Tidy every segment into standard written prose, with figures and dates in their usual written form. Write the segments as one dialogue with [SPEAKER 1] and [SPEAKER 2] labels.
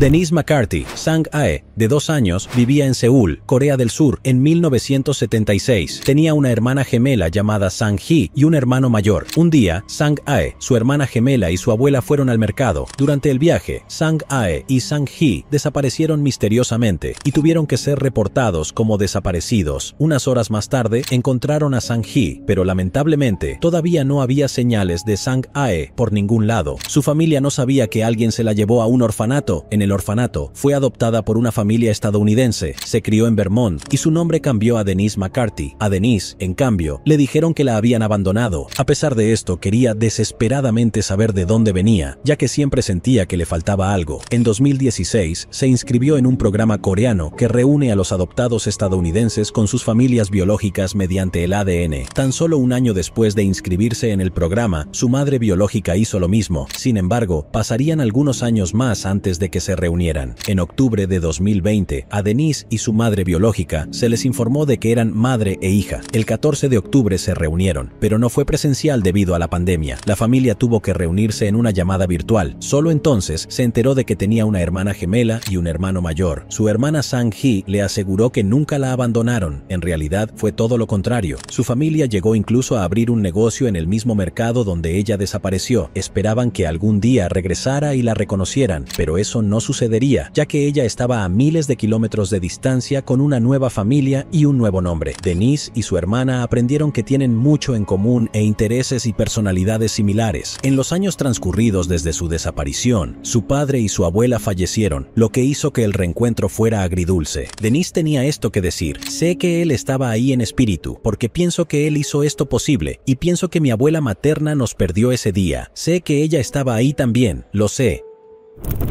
[SPEAKER 1] Denise McCarthy, Sang-ae, de 2 años, vivía en Seúl, Corea del Sur, en 1976. Tenía una hermana gemela llamada Sang-hee y un hermano mayor. Un día, Sang-ae, su hermana gemela y su abuela fueron al mercado. Durante el viaje, Sang-ae y Sang-hee desaparecieron misteriosamente y tuvieron que ser reportados como desaparecidos. Unas horas más tarde, encontraron a Sang-hee, pero lamentablemente, todavía no había señales de Sang-ae por ningún lado. Su familia no sabía que alguien se la llevó a un orfanato. En el orfanato, fue adoptada por una familia estadounidense, se crió en Vermont y su nombre cambió a Denise McCarthy. A Denise, en cambio, le dijeron que la habían abandonado. A pesar de esto, quería desesperadamente saber de dónde venía, ya que siempre sentía que le faltaba algo. En 2016, se inscribió en un programa coreano que reúne a los adoptados estadounidenses con sus familias biológicas mediante el ADN. Tan solo un año después de inscribirse en el programa, su madre biológica hizo lo mismo. Sin embargo, pasarían algunos años más antes de que se reunieran. En octubre de 2020, a Denise y su madre biológica se les informó de que eran madre e hija. El 14 de octubre se reunieron, pero no fue presencial debido a la pandemia. La familia tuvo que reunirse en una llamada virtual. Solo entonces se enteró de que tenía una hermana gemela y un hermano mayor. Su hermana Sang-hee le aseguró que nunca la abandonaron. En realidad, fue todo lo contrario. Su familia llegó incluso a abrir un negocio en el mismo mercado donde ella desapareció. Esperaban que algún día regresara y la reconocieran, pero eso no sucedería, ya que ella estaba a miles de kilómetros de distancia con una nueva familia y un nuevo nombre. Denise y su hermana aprendieron que tienen mucho en común e intereses y personalidades similares. En los años transcurridos desde su desaparición, su padre y su abuela fallecieron, lo que hizo que el reencuentro fuera agridulce. Denise tenía esto que decir: sé que él estaba ahí en espíritu, porque pienso que él hizo esto posible, y pienso que mi abuela materna nos perdió ese día. Sé que ella estaba ahí también, lo sé.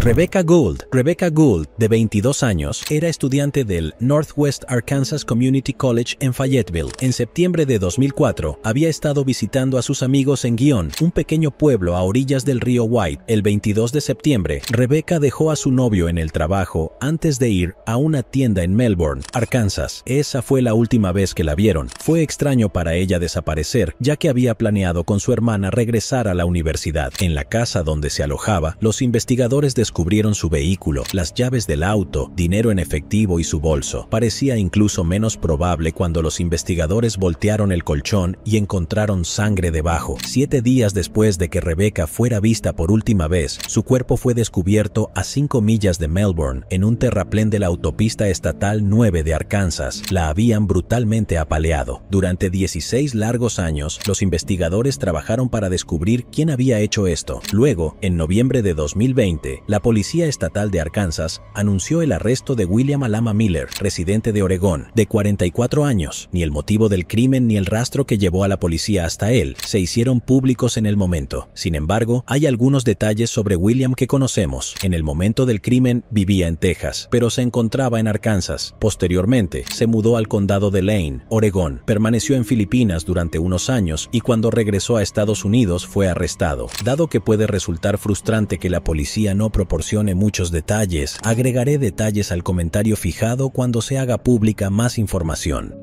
[SPEAKER 1] Rebecca Gould, de 22 años, era estudiante del Northwest Arkansas Community College en Fayetteville. En septiembre de 2004, había estado visitando a sus amigos en Guion, un pequeño pueblo a orillas del río White. El 22 de septiembre, Rebecca dejó a su novio en el trabajo antes de ir a una tienda en Melbourne, Arkansas. Esa fue la última vez que la vieron. Fue extraño para ella desaparecer, ya que había planeado con su hermana regresar a la universidad. En la casa donde se alojaba, los investigadores descubrieron su vehículo, las llaves del auto, dinero en efectivo y su bolso. Parecía incluso menos probable cuando los investigadores voltearon el colchón y encontraron sangre debajo. 7 días después de que Rebecca fuera vista por última vez, su cuerpo fue descubierto a 5 millas de Melbourne, en un terraplén de la autopista estatal 9 de Arkansas. La habían brutalmente apaleado. Durante 16 largos años, los investigadores trabajaron para descubrir quién había hecho esto. Luego, en noviembre de 2020, la Policía Estatal de Arkansas anunció el arresto de William Alama Miller, residente de Oregón, de 44 años. Ni el motivo del crimen ni el rastro que llevó a la policía hasta él se hicieron públicos en el momento. Sin embargo, hay algunos detalles sobre William que conocemos. En el momento del crimen vivía en Texas, pero se encontraba en Arkansas. Posteriormente, se mudó al condado de Lane, Oregón. Permaneció en Filipinas durante unos años y cuando regresó a Estados Unidos fue arrestado. Dado que puede resultar frustrante que la policía no proporcione muchos detalles, agregaré detalles al comentario fijado cuando se haga pública más información.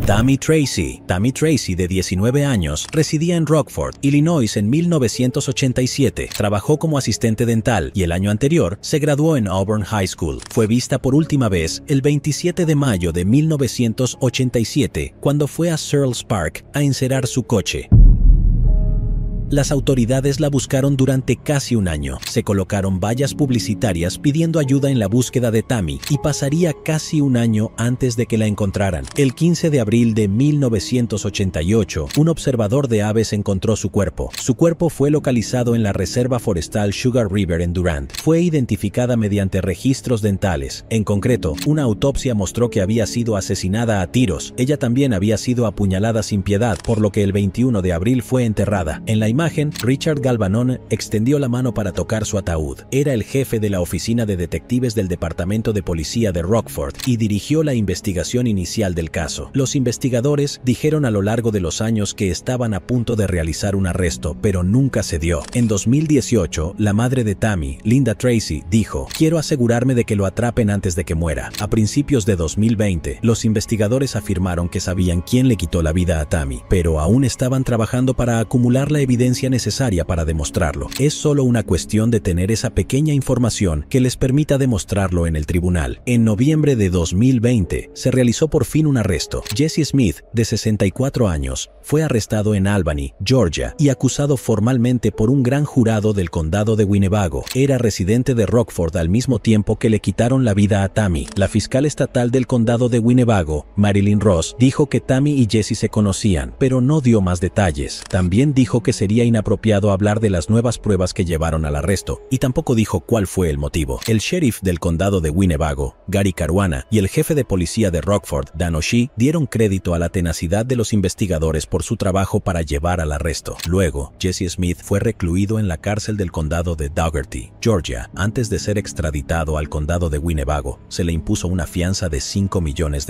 [SPEAKER 1] Tammy Tracy, de 19 años, residía en Rockford, Illinois en 1987. Trabajó como asistente dental y el año anterior se graduó en Auburn High School. Fue vista por última vez el 27 de mayo de 1987, cuando fue a Searles Park a encerar su coche. Las autoridades la buscaron durante casi un año. Se colocaron vallas publicitarias pidiendo ayuda en la búsqueda de Tammy y pasaría casi un año antes de que la encontraran. El 15 de abril de 1988, un observador de aves encontró su cuerpo. Su cuerpo fue localizado en la reserva forestal Sugar River en Durant. Fue identificada mediante registros dentales. En concreto, una autopsia mostró que había sido asesinada a tiros. Ella también había sido apuñalada sin piedad, por lo que el 21 de abril fue enterrada. En la imagen, Richard Galvanone extendió la mano para tocar su ataúd. Era el jefe de la oficina de detectives del Departamento de Policía de Rockford y dirigió la investigación inicial del caso. Los investigadores dijeron a lo largo de los años que estaban a punto de realizar un arresto, pero nunca se dio. En 2018, la madre de Tammy, Linda Tracy, dijo: "Quiero asegurarme de que lo atrapen antes de que muera". A principios de 2020, los investigadores afirmaron que sabían quién le quitó la vida a Tammy, pero aún estaban trabajando para acumular la evidencia evidencia necesaria para demostrarlo. Es solo una cuestión de tener esa pequeña información que les permita demostrarlo en el tribunal. En noviembre de 2020, se realizó por fin un arresto. Jesse Smith, de 64 años, fue arrestado en Albany, Georgia, y acusado formalmente por un gran jurado del condado de Winnebago. Era residente de Rockford al mismo tiempo que le quitaron la vida a Tammy. La fiscal estatal del condado de Winnebago, Marilyn Ross, dijo que Tammy y Jesse se conocían, pero no dio más detalles. También dijo que sería inapropiado hablar de las nuevas pruebas que llevaron al arresto, y tampoco dijo cuál fue el motivo. El sheriff del condado de Winnebago, Gary Caruana, y el jefe de policía de Rockford, Dan O'Shea, dieron crédito a la tenacidad de los investigadores por su trabajo para llevar al arresto. Luego, Jesse Smith fue recluido en la cárcel del condado de Dougherty, Georgia. Antes de ser extraditado al condado de Winnebago, se le impuso una fianza de $5 millones,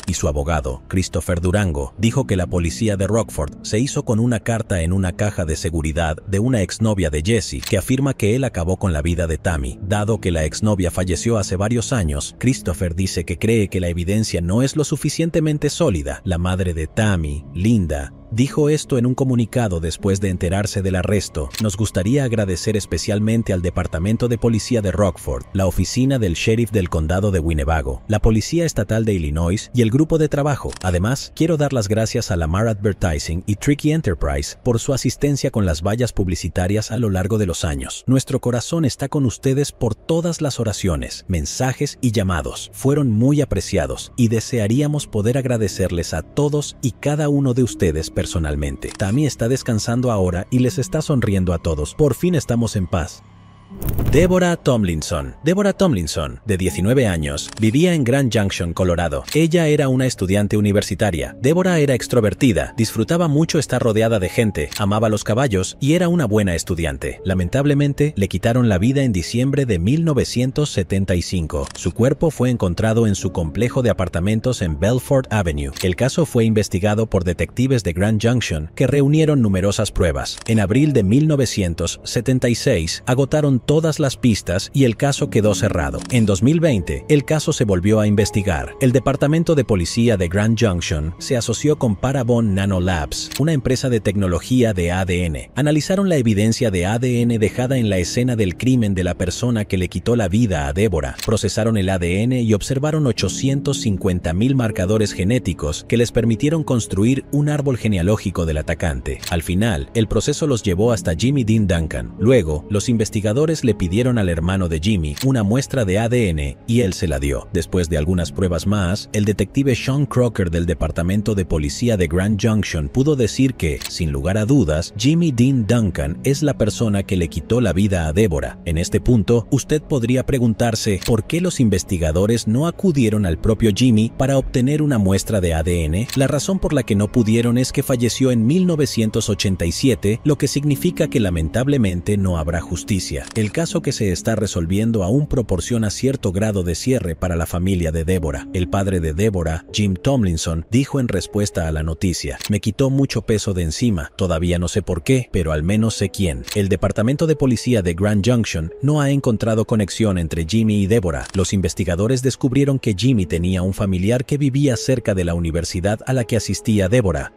[SPEAKER 1] y su abogado, Christopher Durango, dijo que la policía de Rockford se hizo con una carta en una caja de seguridad de una exnovia de Jesse que afirma que él acabó con la vida de Tammy. Dado que la exnovia falleció hace varios años, Christopher dice que cree que la evidencia no es lo suficientemente sólida. La madre de Tammy, Linda, dijo esto en un comunicado después de enterarse del arresto. Nos gustaría agradecer especialmente al Departamento de Policía de Rockford, la oficina del sheriff del condado de Winnebago, la Policía Estatal de Illinois y el grupo de trabajo. Además, quiero dar las gracias a Lamar Advertising y Tricky Enterprise por su asistencia con las vallas publicitarias a lo largo de los años. Nuestro corazón está con ustedes por todas las oraciones, mensajes y llamados. Fueron muy apreciados y desearíamos poder agradecerles a todos y cada uno de ustedes personalmente. Tammy está descansando ahora y les está sonriendo a todos. Por fin estamos en paz. Deborah Tomlinson. Deborah Tomlinson, de 19 años, vivía en Grand Junction, Colorado. Ella era una estudiante universitaria. Deborah era extrovertida, disfrutaba mucho estar rodeada de gente, amaba los caballos y era una buena estudiante. Lamentablemente, le quitaron la vida en diciembre de 1975. Su cuerpo fue encontrado en su complejo de apartamentos en Belfort Avenue. El caso fue investigado por detectives de Grand Junction que reunieron numerosas pruebas. En abril de 1976, agotaron todas las pistas y el caso quedó cerrado. En 2020, el caso se volvió a investigar. El Departamento de Policía de Grand Junction se asoció con Parabon Nanolabs, una empresa de tecnología de ADN. Analizaron la evidencia de ADN dejada en la escena del crimen de la persona que le quitó la vida a Deborah. Procesaron el ADN y observaron 850,000 marcadores genéticos que les permitieron construir un árbol genealógico del atacante. Al final, el proceso los llevó hasta Jimmy Dean Duncan. Luego, los investigadores le pidieron al hermano de Jimmy una muestra de ADN y él se la dio. Después de algunas pruebas más, el detective Sean Crocker del Departamento de Policía de Grand Junction pudo decir que, sin lugar a dudas, Jimmy Dean Duncan es la persona que le quitó la vida a Deborah. En este punto, usted podría preguntarse por qué los investigadores no acudieron al propio Jimmy para obtener una muestra de ADN. La razón por la que no pudieron es que falleció en 1987, lo que significa que lamentablemente no habrá justicia. El caso que se está resolviendo aún proporciona cierto grado de cierre para la familia de Deborah. El padre de Deborah, Jim Tomlinson, dijo en respuesta a la noticia: "Me quitó mucho peso de encima. Todavía no sé por qué, pero al menos sé quién". El Departamento de Policía de Grand Junction no ha encontrado conexión entre Jimmy y Deborah. Los investigadores descubrieron que Jimmy tenía un familiar que vivía cerca de la universidad a la que asistía Deborah.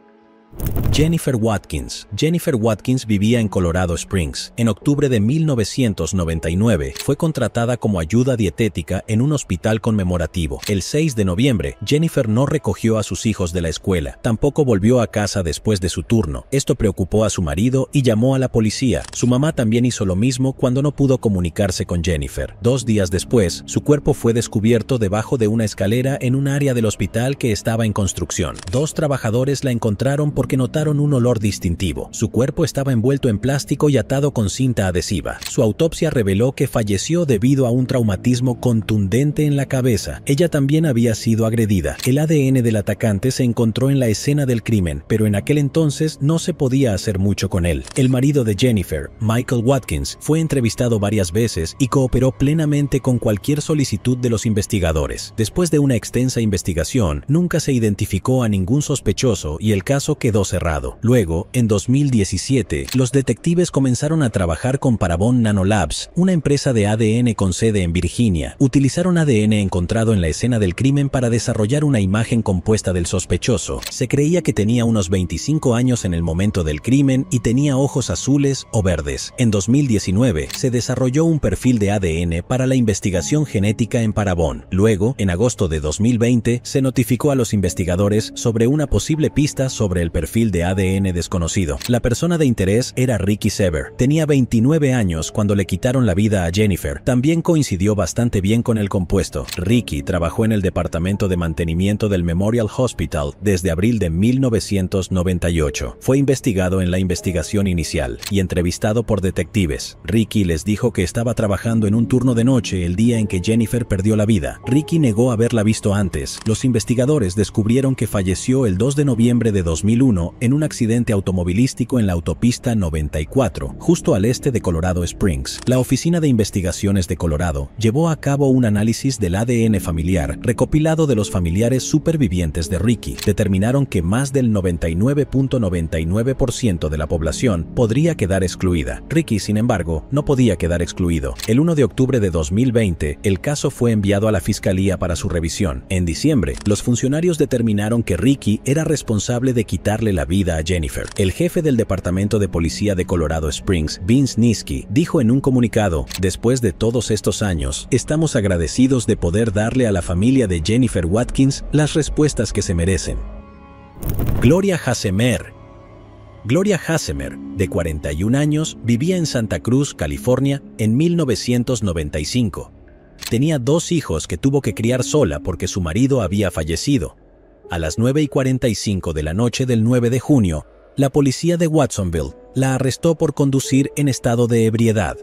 [SPEAKER 1] Jennifer Watkins. Jennifer Watkins vivía en Colorado Springs. En octubre de 1999, fue contratada como ayuda dietética en un hospital conmemorativo. El 6 de noviembre, Jennifer no recogió a sus hijos de la escuela. Tampoco volvió a casa después de su turno. Esto preocupó a su marido y llamó a la policía. Su mamá también hizo lo mismo cuando no pudo comunicarse con Jennifer. 2 días después, su cuerpo fue descubierto debajo de una escalera en un área del hospital que estaba en construcción. 2 trabajadores la encontraron porque notaron un olor distintivo. Su cuerpo estaba envuelto en plástico y atado con cinta adhesiva. Su autopsia reveló que falleció debido a un traumatismo contundente en la cabeza. Ella también había sido agredida. El ADN del atacante se encontró en la escena del crimen, pero en aquel entonces no se podía hacer mucho con él. El marido de Jennifer, Michael Watkins, fue entrevistado varias veces y cooperó plenamente con cualquier solicitud de los investigadores. Después de una extensa investigación, nunca se identificó a ningún sospechoso y el caso quedó quedó cerrado. Luego, en 2017, los detectives comenzaron a trabajar con Parabon Nanolabs, una empresa de ADN con sede en Virginia. Utilizaron ADN encontrado en la escena del crimen para desarrollar una imagen compuesta del sospechoso. Se creía que tenía unos 25 años en el momento del crimen y tenía ojos azules o verdes. En 2019, se desarrolló un perfil de ADN para la investigación genética en Parabon. Luego, en agosto de 2020, se notificó a los investigadores sobre una posible pista sobre el perfil de ADN desconocido. La persona de interés era Ricky Sever. Tenía 29 años cuando le quitaron la vida a Jennifer. También coincidió bastante bien con el compuesto. Ricky trabajó en el departamento de mantenimiento del Memorial Hospital desde abril de 1998. Fue investigado en la investigación inicial y entrevistado por detectives. Ricky les dijo que estaba trabajando en un turno de noche el día en que Jennifer perdió la vida. Ricky negó haberla visto antes. Los investigadores descubrieron que falleció el 2 de noviembre de 2001 en un accidente automovilístico en la autopista 94, justo al este de Colorado Springs. La Oficina de Investigaciones de Colorado llevó a cabo un análisis del ADN familiar recopilado de los familiares supervivientes de Ricky. Determinaron que más del 99.99% de la población podría quedar excluida. Ricky, sin embargo, no podía quedar excluido. El 1 de octubre de 2020, el caso fue enviado a la Fiscalía para su revisión. En diciembre, los funcionarios determinaron que Ricky era responsable de quitarle la vida a Jennifer. El jefe del Departamento de Policía de Colorado Springs, Vince Niski, dijo en un comunicado: "Después de todos estos años, estamos agradecidos de poder darle a la familia de Jennifer Watkins las respuestas que se merecen". Gloria Hassemer. Gloria Hassemer, de 41 años, vivía en Santa Cruz, California, en 1995. Tenía 2 hijos que tuvo que criar sola porque su marido había fallecido. A las 9:45 de la noche del 9 de junio, la policía de Watsonville la arrestó por conducir en estado de ebriedad.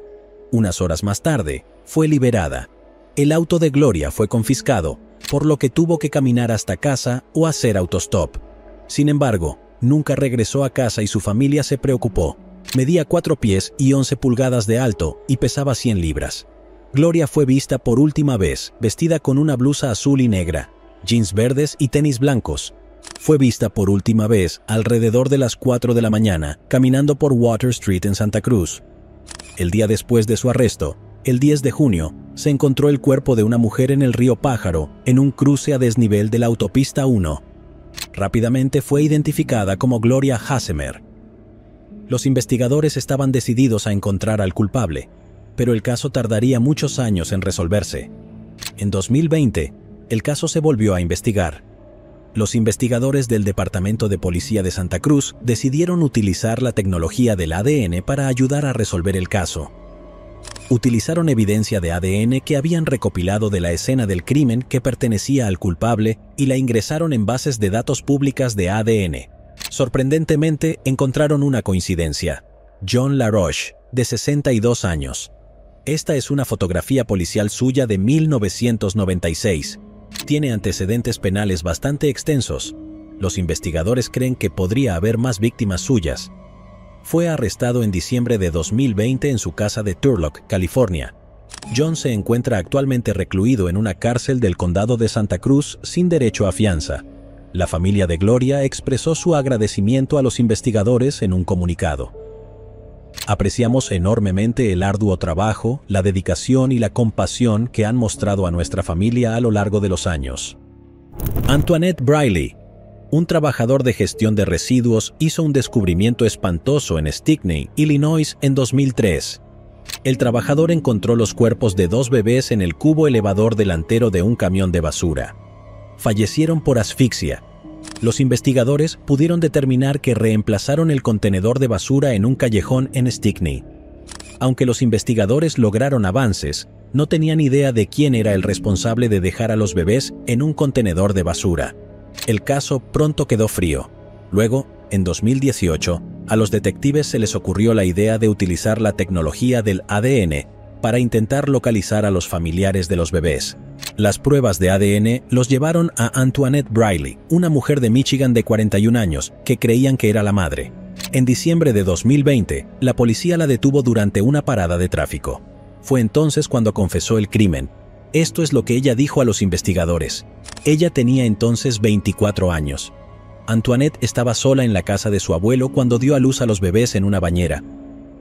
[SPEAKER 1] Unas horas más tarde, fue liberada. El auto de Gloria fue confiscado, por lo que tuvo que caminar hasta casa o hacer autostop. Sin embargo, nunca regresó a casa y su familia se preocupó. Medía 4 pies y 11 pulgadas de alto y pesaba 100 libras. Gloria fue vista por última vez vestida con una blusa azul y negra, jeans verdes y tenis blancos. Fue vista por última vez alrededor de las 4 de la mañana, caminando por Water Street en Santa Cruz. El día después de su arresto, el 10 de junio, se encontró el cuerpo de una mujer en el río Pájaro, en un cruce a desnivel de la autopista 1. Rápidamente fue identificada como Gloria Hassemer. Los investigadores estaban decididos a encontrar al culpable, pero el caso tardaría muchos años en resolverse. En 2020, el caso se volvió a investigar. Los investigadores del Departamento de Policía de Santa Cruz decidieron utilizar la tecnología del ADN para ayudar a resolver el caso. Utilizaron evidencia de ADN que habían recopilado de la escena del crimen que pertenecía al culpable y la ingresaron en bases de datos públicas de ADN. Sorprendentemente, encontraron una coincidencia. John LaRoche, de 62 años. Esta es una fotografía policial suya de 1996. Tiene antecedentes penales bastante extensos. Los investigadores creen que podría haber más víctimas suyas. Fue arrestado en diciembre de 2020 en su casa de Turlock, California. John se encuentra actualmente recluido en una cárcel del condado de Santa Cruz sin derecho a fianza. La familia de Gloria expresó su agradecimiento a los investigadores en un comunicado. Apreciamos enormemente el arduo trabajo, la dedicación y la compasión que han mostrado a nuestra familia a lo largo de los años. Antoinette Briley, un trabajador de gestión de residuos, hizo un descubrimiento espantoso en Stickney, Illinois, en 2003. El trabajador encontró los cuerpos de 2 bebés en el cubo elevador delantero de un camión de basura. Fallecieron por asfixia. Los investigadores pudieron determinar que reemplazaron el contenedor de basura en un callejón en Stickney. Aunque los investigadores lograron avances, no tenían idea de quién era el responsable de dejar a los bebés en un contenedor de basura. El caso pronto quedó frío. Luego, en 2018, a los detectives se les ocurrió la idea de utilizar la tecnología del ADN para intentar localizar a los familiares de los bebés. Las pruebas de ADN los llevaron a Antoinette Briley, una mujer de Michigan de 41 años, que creían que era la madre. En diciembre de 2020, la policía la detuvo durante una parada de tráfico. Fue entonces cuando confesó el crimen. Esto es lo que ella dijo a los investigadores. Ella tenía entonces 24 años. Antoinette estaba sola en la casa de su abuelo cuando dio a luz a los bebés en una bañera.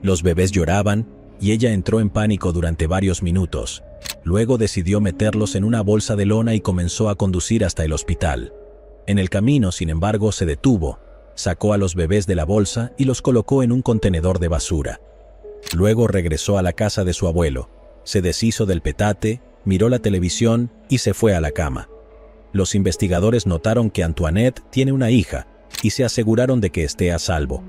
[SPEAKER 1] Los bebés lloraban y ella entró en pánico durante varios minutos. Luego decidió meterlos en una bolsa de lona y comenzó a conducir hasta el hospital. En el camino, sin embargo, se detuvo, sacó a los bebés de la bolsa y los colocó en un contenedor de basura. Luego regresó a la casa de su abuelo, se deshizo del petate, miró la televisión y se fue a la cama. Los investigadores notaron que Antoinette tiene una hija y se aseguraron de que esté a salvo.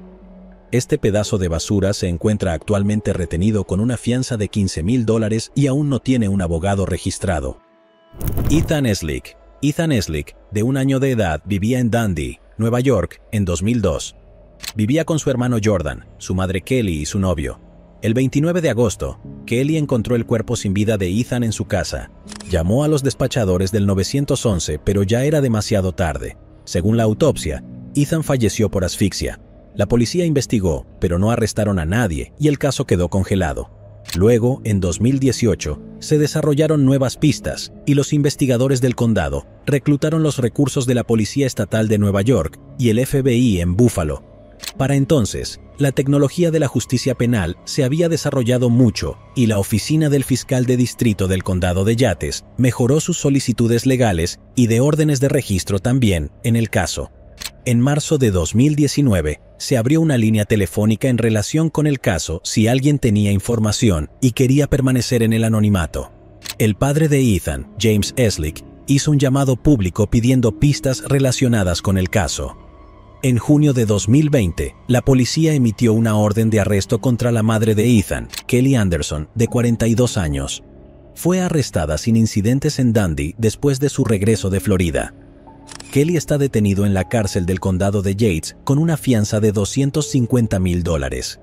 [SPEAKER 1] Este pedazo de basura se encuentra actualmente retenido con una fianza de $15,000 y aún no tiene un abogado registrado. Ethan Eslick. Ethan Eslick, de 1 año de edad, vivía en Dundee, Nueva York, en 2002. Vivía con su hermano Jordan, su madre Kelly y su novio. El 29 de agosto, Kelly encontró el cuerpo sin vida de Ethan en su casa. Llamó a los despachadores del 911, pero ya era demasiado tarde. Según la autopsia, Ethan falleció por asfixia. La policía investigó, pero no arrestaron a nadie y el caso quedó congelado. Luego, en 2018, se desarrollaron nuevas pistas y los investigadores del condado reclutaron los recursos de la Policía Estatal de Nueva York y el FBI en Buffalo. Para entonces, la tecnología de la justicia penal se había desarrollado mucho y la oficina del fiscal de distrito del condado de Yates mejoró sus solicitudes legales y de órdenes de registro también en el caso. En marzo de 2019, se abrió una línea telefónica en relación con el caso si alguien tenía información y quería permanecer en el anonimato. El padre de Ethan, James Eslick, hizo un llamado público pidiendo pistas relacionadas con el caso. En junio de 2020, la policía emitió una orden de arresto contra la madre de Ethan, Kelly Anderson, de 42 años. Fue arrestada sin incidentes en Dundee después de su regreso de Florida. Kelly está detenido en la cárcel del condado de Yates con una fianza de $250,000.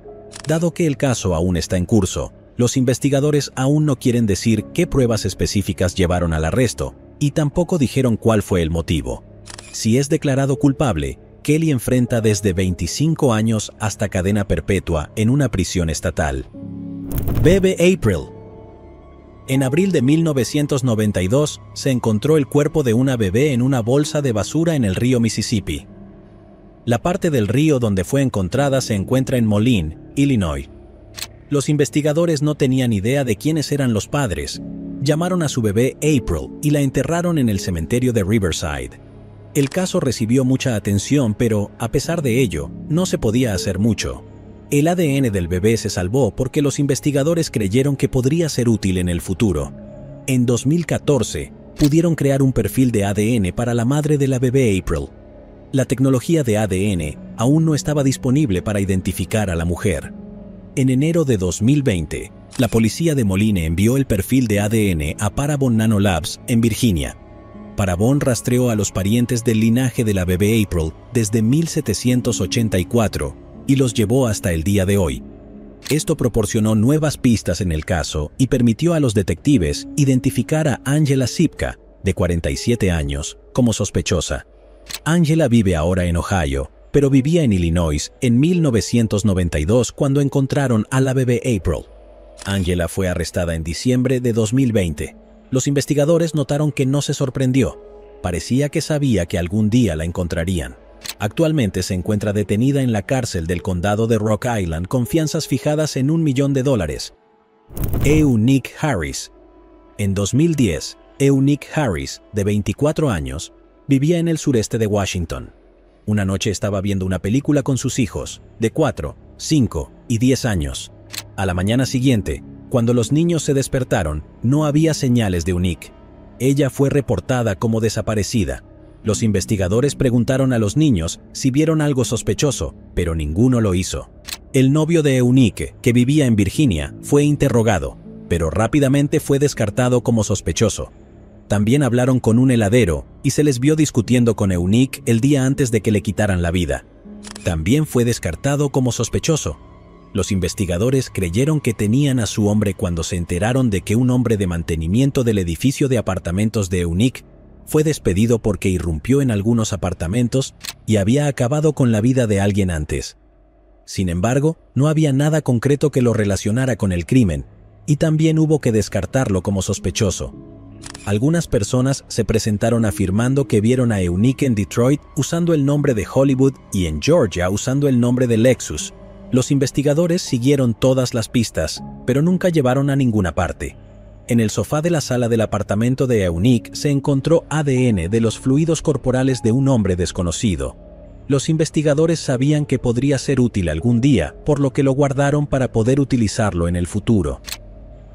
[SPEAKER 1] Dado que el caso aún está en curso, los investigadores aún no quieren decir qué pruebas específicas llevaron al arresto y tampoco dijeron cuál fue el motivo. Si es declarado culpable, Kelly enfrenta desde 25 años hasta cadena perpetua en una prisión estatal. Bebe April. En abril de 1992, se encontró el cuerpo de una bebé en una bolsa de basura en el río Mississippi. La parte del río donde fue encontrada se encuentra en Moline, Illinois. Los investigadores no tenían idea de quiénes eran los padres. Llamaron a su bebé April y la enterraron en el cementerio de Riverside. El caso recibió mucha atención, pero, a pesar de ello, no se podía hacer mucho. El ADN del bebé se salvó porque los investigadores creyeron que podría ser útil en el futuro. En 2014, pudieron crear un perfil de ADN para la madre de la bebé April. La tecnología de ADN aún no estaba disponible para identificar a la mujer. En enero de 2020, la policía de Moline envió el perfil de ADN a Parabon Nanolabs en Virginia. Parabon rastreó a los parientes del linaje de la bebé April desde 1784 y los llevó hasta el día de hoy. Esto proporcionó nuevas pistas en el caso y permitió a los detectives identificar a Angela Sipka, de 47 años, como sospechosa. Angela vive ahora en Ohio, pero vivía en Illinois en 1992 cuando encontraron a la bebé April. Angela fue arrestada en diciembre de 2020. Los investigadores notaron que no se sorprendió. Parecía que sabía que algún día la encontrarían. Actualmente se encuentra detenida en la cárcel del condado de Rock Island con fianzas fijadas en $1 millón. Eunice Harris. En 2010, Eunice Harris, de 24 años, vivía en el sureste de Washington. Una noche estaba viendo una película con sus hijos, de 4, 5 y 10 años. A la mañana siguiente, cuando los niños se despertaron, no había señales de Eunice. Ella fue reportada como desaparecida. Los investigadores preguntaron a los niños si vieron algo sospechoso, pero ninguno lo hizo. El novio de Eunice, que vivía en Virginia, fue interrogado, pero rápidamente fue descartado como sospechoso. También hablaron con un heladero y se les vio discutiendo con Eunice el día antes de que le quitaran la vida. También fue descartado como sospechoso. Los investigadores creyeron que tenían a su hombre cuando se enteraron de que un hombre de mantenimiento del edificio de apartamentos de Eunice fue despedido porque irrumpió en algunos apartamentos y había acabado con la vida de alguien antes. Sin embargo, no había nada concreto que lo relacionara con el crimen, y también hubo que descartarlo como sospechoso. Algunas personas se presentaron afirmando que vieron a Eunice en Detroit usando el nombre de Hollywood y en Georgia usando el nombre de Lexus. Los investigadores siguieron todas las pistas, pero nunca llevaron a ninguna parte. En el sofá de la sala del apartamento de Eunice se encontró ADN de los fluidos corporales de un hombre desconocido. Los investigadores sabían que podría ser útil algún día, por lo que lo guardaron para poder utilizarlo en el futuro.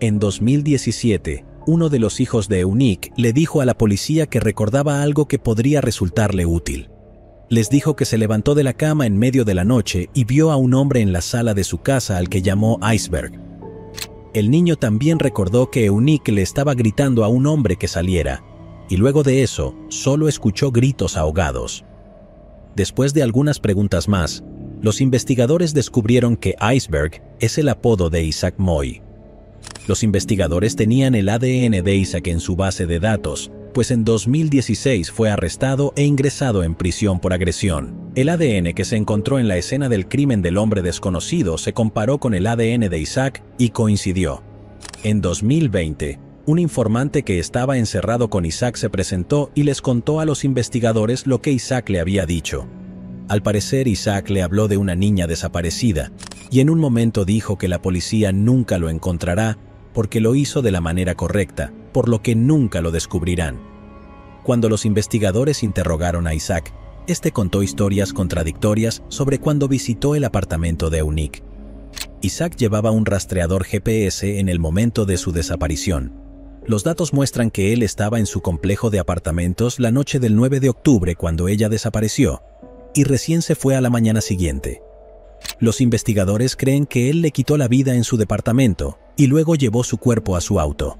[SPEAKER 1] En 2017, uno de los hijos de Eunice le dijo a la policía que recordaba algo que podría resultarle útil. Les dijo que se levantó de la cama en medio de la noche y vio a un hombre en la sala de su casa al que llamó Iceberg. El niño también recordó que Eunice le estaba gritando a un hombre que saliera, y luego de eso, solo escuchó gritos ahogados. Después de algunas preguntas más, los investigadores descubrieron que Iceberg es el apodo de Isaac Moy. Los investigadores tenían el ADN de Isaac en su base de datos, pues en 2016 fue arrestado e ingresado en prisión por agresión. El ADN que se encontró en la escena del crimen del hombre desconocido se comparó con el ADN de Isaac y coincidió. En 2020, un informante que estaba encerrado con Isaac se presentó y les contó a los investigadores lo que Isaac le había dicho. Al parecer, Isaac le habló de una niña desaparecida, y en un momento dijo que la policía nunca lo encontrará porque lo hizo de la manera correcta, por lo que nunca lo descubrirán. Cuando los investigadores interrogaron a Isaac, este contó historias contradictorias sobre cuando visitó el apartamento de Eunice. Isaac llevaba un rastreador GPS en el momento de su desaparición. Los datos muestran que él estaba en su complejo de apartamentos la noche del 9 de octubre cuando ella desapareció, y recién se fue a la mañana siguiente. Los investigadores creen que él le quitó la vida en su departamento y luego llevó su cuerpo a su auto.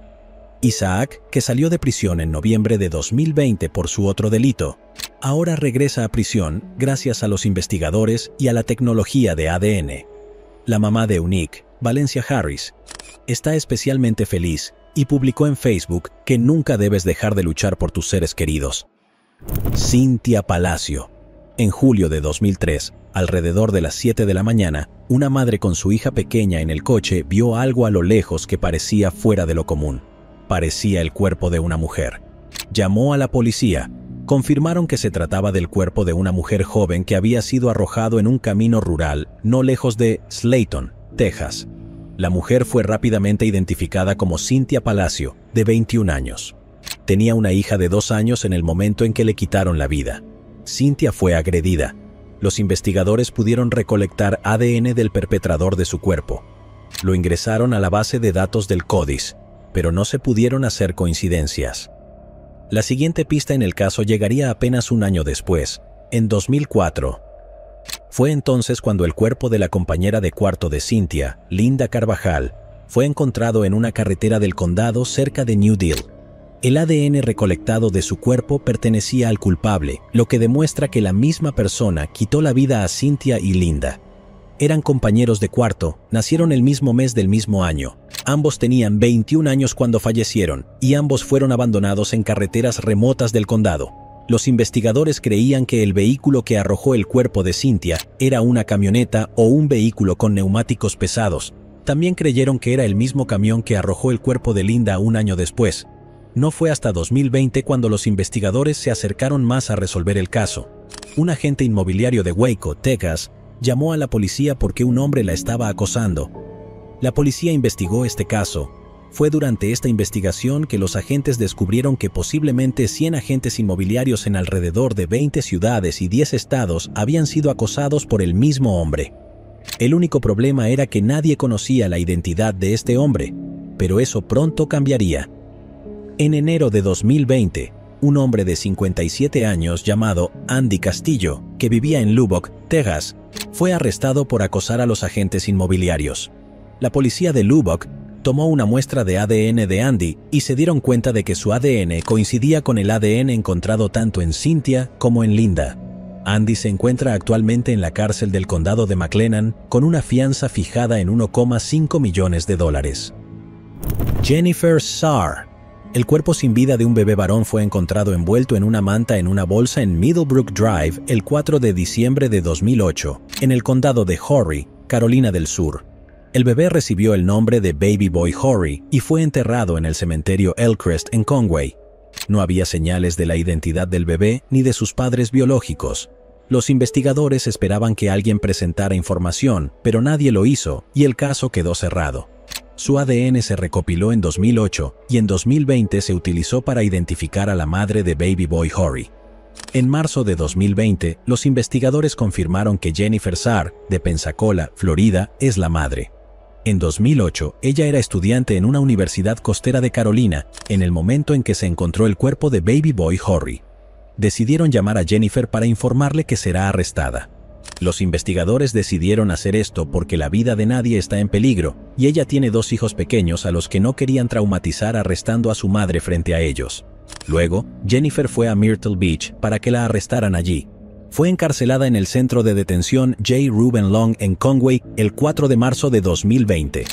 [SPEAKER 1] Isaac, que salió de prisión en noviembre de 2020 por su otro delito, ahora regresa a prisión gracias a los investigadores y a la tecnología de ADN. La mamá de Eunice, Valencia Harris, está especialmente feliz y publicó en Facebook que nunca debes dejar de luchar por tus seres queridos. Cynthia Palacio. En julio de 2003, alrededor de las 7 de la mañana, una madre con su hija pequeña en el coche vio algo a lo lejos que parecía fuera de lo común. Parecía el cuerpo de una mujer. Llamó a la policía. Confirmaron que se trataba del cuerpo de una mujer joven que había sido arrojado en un camino rural no lejos de Slayton, Texas. La mujer fue rápidamente identificada como Cynthia Palacio, de 21 años. Tenía una hija de 2 años en el momento en que le quitaron la vida. Cynthia fue agredida. Los investigadores pudieron recolectar ADN del perpetrador de su cuerpo. Lo ingresaron a la base de datos del CODIS, pero no se pudieron hacer coincidencias. La siguiente pista en el caso llegaría apenas un año después, en 2004. Fue entonces cuando el cuerpo de la compañera de cuarto de Cynthia, Linda Carvajal, fue encontrado en una carretera del condado cerca de New Deal. El ADN recolectado de su cuerpo pertenecía al culpable, lo que demuestra que la misma persona quitó la vida a Cynthia y Linda. Eran compañeros de cuarto, nacieron el mismo mes del mismo año. Ambos tenían 21 años cuando fallecieron, y ambos fueron abandonados en carreteras remotas del condado. Los investigadores creían que el vehículo que arrojó el cuerpo de Cynthia era una camioneta o un vehículo con neumáticos pesados. También creyeron que era el mismo camión que arrojó el cuerpo de Linda un año después. No fue hasta 2020 cuando los investigadores se acercaron más a resolver el caso. Un agente inmobiliario de Waco, Texas, llamó a la policía porque un hombre la estaba acosando. La policía investigó este caso. Fue durante esta investigación que los agentes descubrieron que posiblemente 100 agentes inmobiliarios en alrededor de 20 ciudades y 10 estados habían sido acosados por el mismo hombre. El único problema era que nadie conocía la identidad de este hombre, pero eso pronto cambiaría. En enero de 2020, un hombre de 57 años llamado Andy Castillo, que vivía en Lubbock, Texas, fue arrestado por acosar a los agentes inmobiliarios. La policía de Lubbock tomó una muestra de ADN de Andy y se dieron cuenta de que su ADN coincidía con el ADN encontrado tanto en Cynthia como en Linda. Andy se encuentra actualmente en la cárcel del condado de McLennan con una fianza fijada en $1,5 millones. Jennifer Sarr. El cuerpo sin vida de un bebé varón fue encontrado envuelto en una manta en una bolsa en Middlebrook Drive el 4 de diciembre de 2008, en el condado de Horry, Carolina del Sur. El bebé recibió el nombre de Baby Boy Horry y fue enterrado en el cementerio Elcrest en Conway. No había señales de la identidad del bebé ni de sus padres biológicos. Los investigadores esperaban que alguien presentara información, pero nadie lo hizo y el caso quedó cerrado. Su ADN se recopiló en 2008 y en 2020 se utilizó para identificar a la madre de Baby Boy Horry. En marzo de 2020, los investigadores confirmaron que Jennifer Sarr, de Pensacola, Florida, es la madre. En 2008, ella era estudiante en una universidad costera de Carolina, en el momento en que se encontró el cuerpo de Baby Boy Horry. Decidieron llamar a Jennifer para informarle que será arrestada. Los investigadores decidieron hacer esto porque la vida de nadie está en peligro y ella tiene 2 hijos pequeños a los que no querían traumatizar arrestando a su madre frente a ellos. Luego, Jennifer fue a Myrtle Beach para que la arrestaran allí. Fue encarcelada en el centro de detención J. Reuben Long en Conway el 4 de marzo de 2020.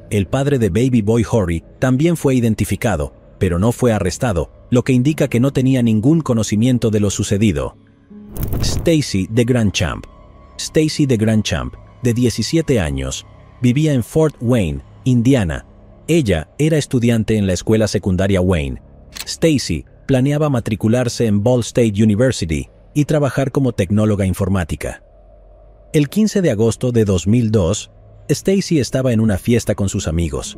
[SPEAKER 1] El padre de Baby Boy Horry también fue identificado, pero no fue arrestado, lo que indica que no tenía ningún conocimiento de lo sucedido. Stacy DeGrandchamp. Stacy DeGrandchamp, de 17 años, vivía en Fort Wayne, Indiana. Ella era estudiante en la escuela secundaria Wayne. Stacy planeaba matricularse en Ball State University y trabajar como tecnóloga informática. El 15 de agosto de 2002, Stacy estaba en una fiesta con sus amigos.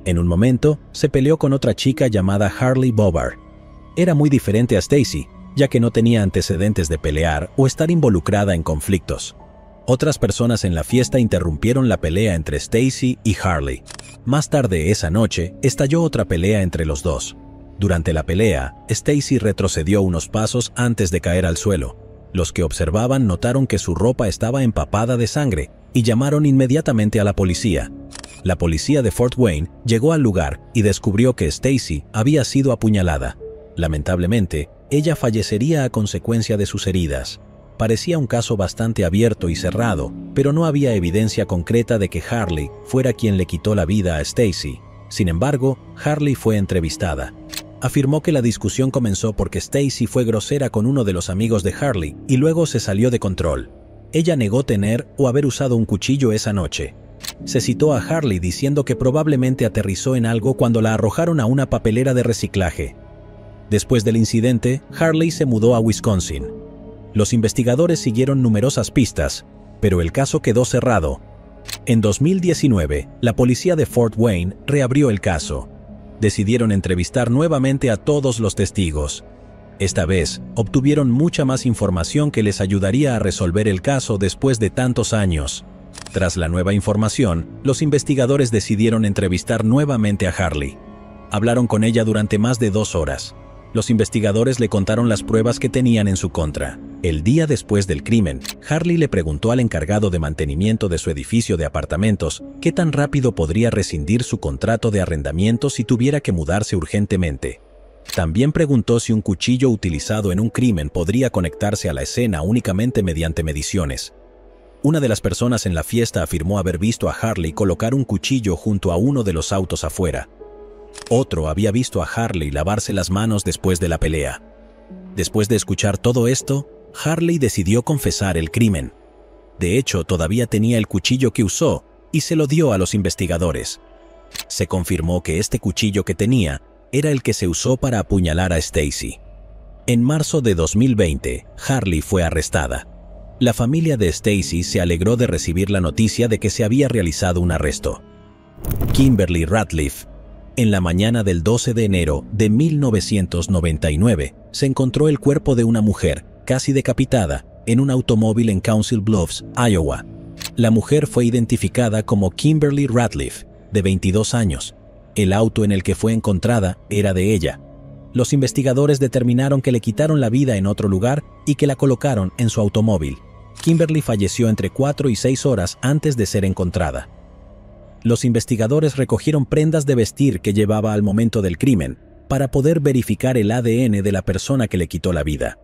[SPEAKER 1] En un momento, se peleó con otra chica llamada Harley Bobart. Era muy diferente a Stacy, ya que no tenía antecedentes de pelear o estar involucrada en conflictos. Otras personas en la fiesta interrumpieron la pelea entre Stacy y Harley. Más tarde esa noche, estalló otra pelea entre los dos. Durante la pelea, Stacy retrocedió unos pasos antes de caer al suelo. Los que observaban notaron que su ropa estaba empapada de sangre y llamaron inmediatamente a la policía. La policía de Fort Wayne llegó al lugar y descubrió que Stacy había sido apuñalada. Lamentablemente, ella fallecería a consecuencia de sus heridas. Parecía un caso bastante abierto y cerrado, pero no había evidencia concreta de que Harley fuera quien le quitó la vida a Stacy. Sin embargo, Harley fue entrevistada. Afirmó que la discusión comenzó porque Stacy fue grosera con uno de los amigos de Harley y luego se salió de control. Ella negó tener o haber usado un cuchillo esa noche. Se citó a Harley diciendo que probablemente aterrizó en algo cuando la arrojaron a una papelera de reciclaje. Después del incidente, Harley se mudó a Wisconsin. Los investigadores siguieron numerosas pistas, pero el caso quedó cerrado. En 2019, la policía de Fort Wayne reabrió el caso. Decidieron entrevistar nuevamente a todos los testigos. Esta vez, obtuvieron mucha más información que les ayudaría a resolver el caso después de tantos años. Tras la nueva información, los investigadores decidieron entrevistar nuevamente a Harley. Hablaron con ella durante más de 2 horas. Los investigadores le contaron las pruebas que tenían en su contra. El día después del crimen, Harley le preguntó al encargado de mantenimiento de su edificio de apartamentos qué tan rápido podría rescindir su contrato de arrendamiento si tuviera que mudarse urgentemente. También preguntó si un cuchillo utilizado en un crimen podría conectarse a la escena únicamente mediante mediciones. Una de las personas en la fiesta afirmó haber visto a Harley colocar un cuchillo junto a uno de los autos afuera. Otro había visto a Harley lavarse las manos después de la pelea. Después de escuchar todo esto, Harley decidió confesar el crimen. De hecho, todavía tenía el cuchillo que usó y se lo dio a los investigadores. Se confirmó que este cuchillo que tenía era el que se usó para apuñalar a Stacy. En marzo de 2020, Harley fue arrestada. La familia de Stacy se alegró de recibir la noticia de que se había realizado un arresto. Kimberly Ratliff. En la mañana del 12 de enero de 1999, se encontró el cuerpo de una mujer, casi decapitada, en un automóvil en Council Bluffs, Iowa. La mujer fue identificada como Kimberly Ratliff, de 22 años. El auto en el que fue encontrada era de ella. Los investigadores determinaron que le quitaron la vida en otro lugar y que la colocaron en su automóvil. Kimberly falleció entre 4 y 6 horas antes de ser encontrada. Los investigadores recogieron prendas de vestir que llevaba al momento del crimen para poder verificar el ADN de la persona que le quitó la vida.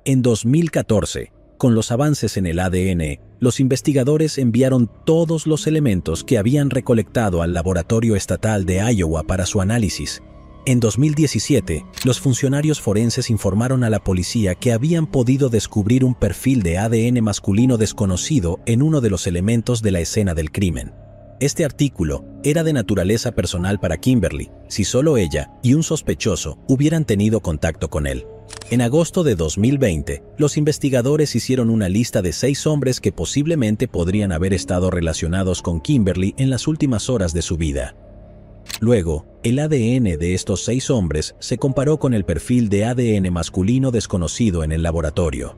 [SPEAKER 1] En 2014, con los avances en el ADN, los investigadores enviaron todos los elementos que habían recolectado al Laboratorio Estatal de Iowa para su análisis. En 2017, los funcionarios forenses informaron a la policía que habían podido descubrir un perfil de ADN masculino desconocido en uno de los elementos de la escena del crimen. Este artículo era de naturaleza personal para Kimberly, si solo ella y un sospechoso hubieran tenido contacto con él. En agosto de 2020, los investigadores hicieron una lista de 6 hombres que posiblemente podrían haber estado relacionados con Kimberly en las últimas horas de su vida. Luego, el ADN de estos 6 hombres se comparó con el perfil de ADN masculino desconocido en el laboratorio.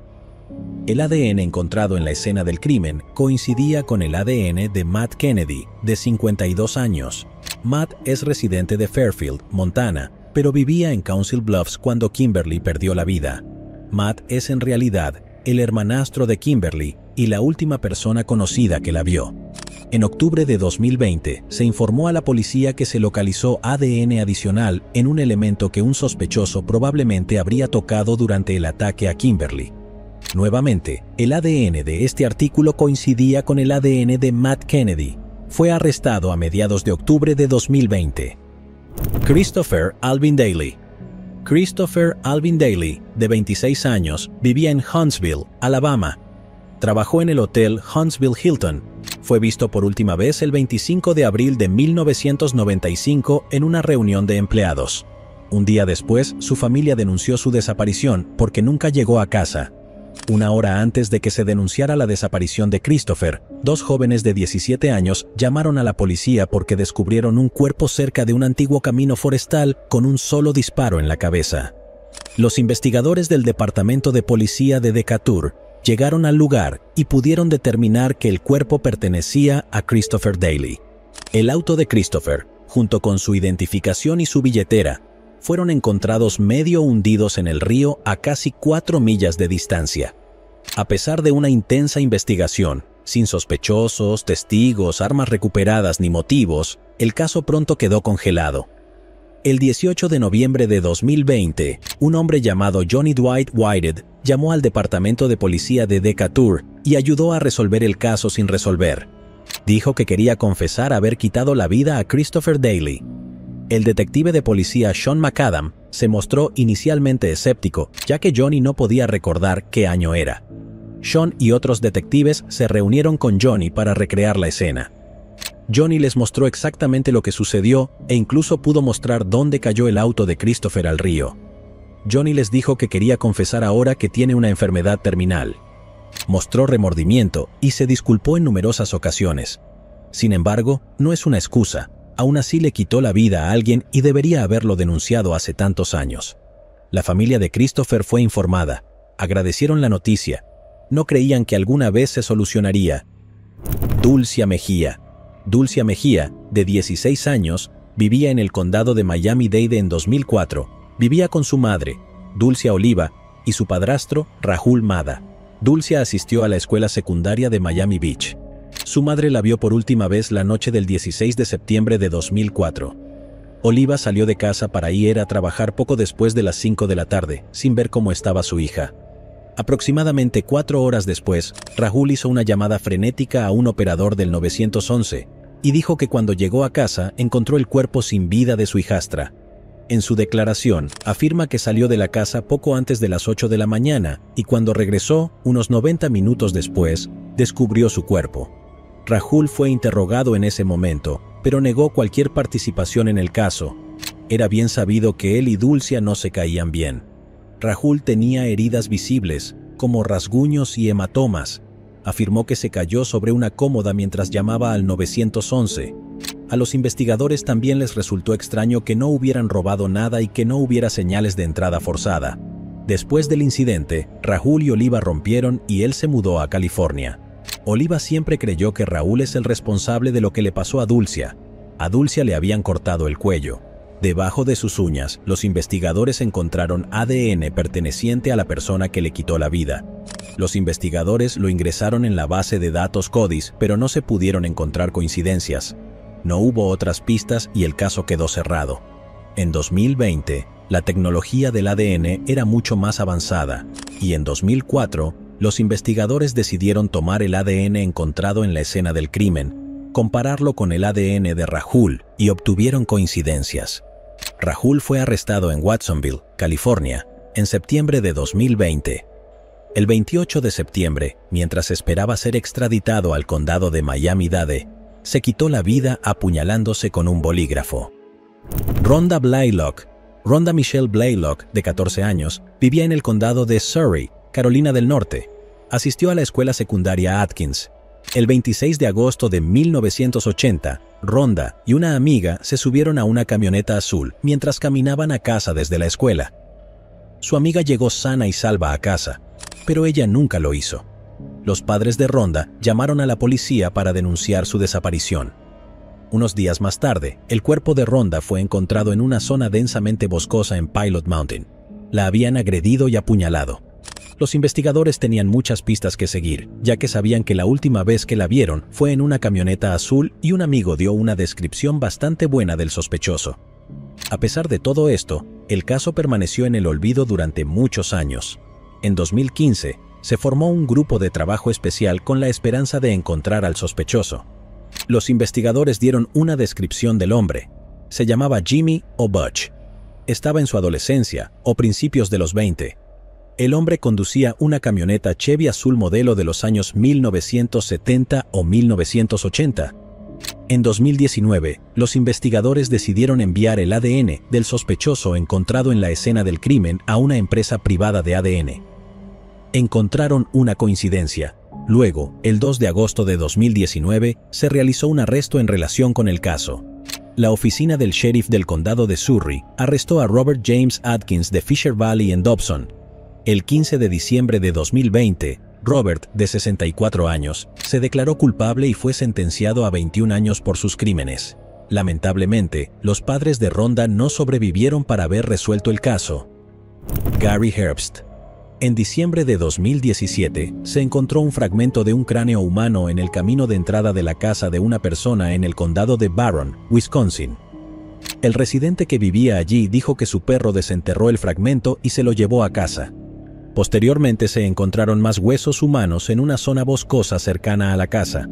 [SPEAKER 1] El ADN encontrado en la escena del crimen coincidía con el ADN de Matt Kennedy, de 52 años. Matt es residente de Fairfield, Montana, pero vivía en Council Bluffs cuando Kimberly perdió la vida. Matt es en realidad el hermanastro de Kimberly y la última persona conocida que la vio. En octubre de 2020, se informó a la policía que se localizó ADN adicional en un elemento que un sospechoso probablemente habría tocado durante el ataque a Kimberly. Nuevamente, el ADN de este artículo coincidía con el ADN de Matt Kennedy. Fue arrestado a mediados de octubre de 2020. Christopher Alvin Daly. Christopher Alvin Daly, de 26 años, vivía en Huntsville, Alabama. Trabajó en el hotel Huntsville Hilton. Fue visto por última vez el 25 de abril de 1995 en una reunión de empleados. Un día después, su familia denunció su desaparición porque nunca llegó a casa. Una hora antes de que se denunciara la desaparición de Christopher, 2 jóvenes de 17 años llamaron a la policía porque descubrieron un cuerpo cerca de un antiguo camino forestal con un solo disparo en la cabeza. Los investigadores del Departamento de Policía de Decatur llegaron al lugar y pudieron determinar que el cuerpo pertenecía a Christopher Daly. El auto de Christopher, junto con su identificación y su billetera, fueron encontrados medio hundidos en el río a casi 4 millas de distancia. A pesar de una intensa investigación, sin sospechosos, testigos, armas recuperadas ni motivos, el caso pronto quedó congelado. El 18 de noviembre de 2020, un hombre llamado Johnny Dwight Whited llamó al Departamento de Policía de Decatur y ayudó a resolver el caso sin resolver. Dijo que quería confesar haber quitado la vida a Christopher Daly. El detective de policía Sean McAdam se mostró inicialmente escéptico, ya que Johnny no podía recordar qué año era. Sean y otros detectives se reunieron con Johnny para recrear la escena. Johnny les mostró exactamente lo que sucedió e incluso pudo mostrar dónde cayó el auto de Christopher al río. Johnny les dijo que quería confesar ahora que tiene una enfermedad terminal. Mostró remordimiento y se disculpó en numerosas ocasiones. Sin embargo, no es una excusa. Aún así le quitó la vida a alguien y debería haberlo denunciado hace tantos años. La familia de Christopher fue informada. Agradecieron la noticia. No creían que alguna vez se solucionaría. Dulcia Mejía. Dulcia Mejía, de 16 años, vivía en el condado de Miami-Dade en 2004. Vivía con su madre, Dulcia Oliva, y su padrastro, Rahul Mada. Dulcia asistió a la escuela secundaria de Miami Beach. Su madre la vio por última vez la noche del 16 de septiembre de 2004. Oliva salió de casa para ir a trabajar poco después de las 5 de la tarde, sin ver cómo estaba su hija. Aproximadamente 4 horas después, Rahul hizo una llamada frenética a un operador del 911 y dijo que cuando llegó a casa encontró el cuerpo sin vida de su hijastra. En su declaración, afirma que salió de la casa poco antes de las 8 de la mañana y cuando regresó, unos 90 minutos después, descubrió su cuerpo. Rahul fue interrogado en ese momento, pero negó cualquier participación en el caso. Era bien sabido que él y Dulcia no se caían bien. Rahul tenía heridas visibles, como rasguños y hematomas. Afirmó que se cayó sobre una cómoda mientras llamaba al 911. A los investigadores también les resultó extraño que no hubieran robado nada y que no hubiera señales de entrada forzada. Después del incidente, Rahul y Oliva rompieron y él se mudó a California. Oliva siempre creyó que Rahul es el responsable de lo que le pasó a Dulcia. A Dulcia le habían cortado el cuello. Debajo de sus uñas, los investigadores encontraron ADN perteneciente a la persona que le quitó la vida. Los investigadores lo ingresaron en la base de datos CODIS, pero no se pudieron encontrar coincidencias. No hubo otras pistas y el caso quedó cerrado. En 2020, la tecnología del ADN era mucho más avanzada, y en 2004, los investigadores decidieron tomar el ADN encontrado en la escena del crimen, compararlo con el ADN de Rahul y obtuvieron coincidencias. Rahul fue arrestado en Watsonville, California, en septiembre de 2020. El 28 de septiembre, mientras esperaba ser extraditado al condado de Miami-Dade, se quitó la vida apuñalándose con un bolígrafo. Rhonda Blaylock. Rhonda Michelle Blaylock, de 14 años, vivía en el condado de Surry, Carolina del Norte. Asistió a la escuela secundaria Atkins. El 26 de agosto de 1980, Rhonda y una amiga se subieron a una camioneta azul mientras caminaban a casa desde la escuela. Su amiga llegó sana y salva a casa, pero ella nunca lo hizo. Los padres de Rhonda llamaron a la policía para denunciar su desaparición. Unos días más tarde, el cuerpo de Rhonda fue encontrado en una zona densamente boscosa en Pilot Mountain. La habían agredido y apuñalado. Los investigadores tenían muchas pistas que seguir, ya que sabían que la última vez que la vieron fue en una camioneta azul y un amigo dio una descripción bastante buena del sospechoso. A pesar de todo esto, el caso permaneció en el olvido durante muchos años. En 2015, se formó un grupo de trabajo especial con la esperanza de encontrar al sospechoso. Los investigadores dieron una descripción del hombre. Se llamaba Jimmy o Butch. Estaba en su adolescencia o principios de los 20. El hombre conducía una camioneta Chevy azul modelo de los años 1970 o 1980. En 2019, los investigadores decidieron enviar el ADN del sospechoso encontrado en la escena del crimen a una empresa privada de ADN. Encontraron una coincidencia. Luego, el 2 de agosto de 2019, se realizó un arresto en relación con el caso. La oficina del sheriff del condado de Surry arrestó a Robert James Atkins de Fisher Valley en Dobson. El 15 de diciembre de 2020, Robert, de 64 años, se declaró culpable y fue sentenciado a 21 años por sus crímenes. Lamentablemente, los padres de Rhonda no sobrevivieron para haber resuelto el caso. Gary Herbst. En diciembre de 2017, se encontró un fragmento de un cráneo humano en el camino de entrada de la casa de una persona en el condado de Barron, Wisconsin. El residente que vivía allí dijo que su perro desenterró el fragmento y se lo llevó a casa. Posteriormente se encontraron más huesos humanos en una zona boscosa cercana a la casa.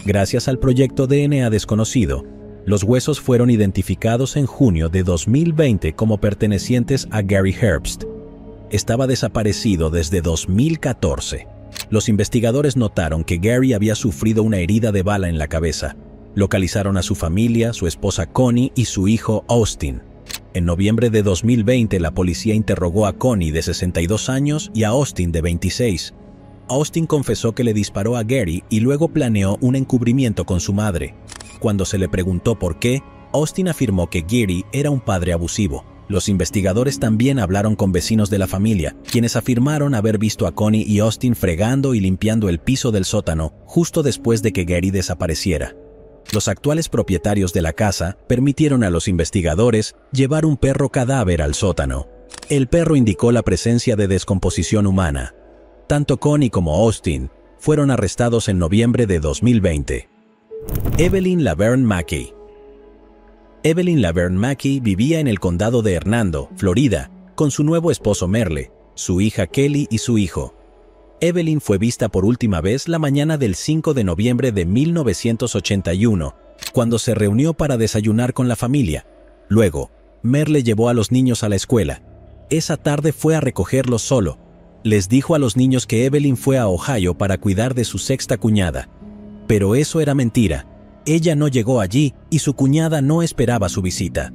[SPEAKER 1] Gracias al proyecto DNA desconocido, los huesos fueron identificados en junio de 2020 como pertenecientes a Gary Herbst. Estaba desaparecido desde 2014. Los investigadores notaron que Gary había sufrido una herida de bala en la cabeza. Localizaron a su familia, su esposa Connie y su hijo Austin. En noviembre de 2020, la policía interrogó a Connie, de 62 años, y a Austin, de 26. Austin confesó que le disparó a Gary y luego planeó un encubrimiento con su madre. Cuando se le preguntó por qué, Austin afirmó que Gary era un padre abusivo. Los investigadores también hablaron con vecinos de la familia, quienes afirmaron haber visto a Connie y Austin fregando y limpiando el piso del sótano justo después de que Gary desapareciera. Los actuales propietarios de la casa permitieron a los investigadores llevar un perro cadáver al sótano. El perro indicó la presencia de descomposición humana. Tanto Connie como Austin fueron arrestados en noviembre de 2020. Evelyn Laverne Mackey. Evelyn Laverne Mackey vivía en el condado de Hernando, Florida, con su nuevo esposo Merle, su hija Kelly y su hijo. Evelyn fue vista por última vez la mañana del 5 de noviembre de 1981, cuando se reunió para desayunar con la familia. Luego, Merle llevó a los niños a la escuela. Esa tarde fue a recogerlos solo. Les dijo a los niños que Evelyn fue a Ohio para cuidar de su sexta cuñada. Pero eso era mentira. Ella no llegó allí y su cuñada no esperaba su visita.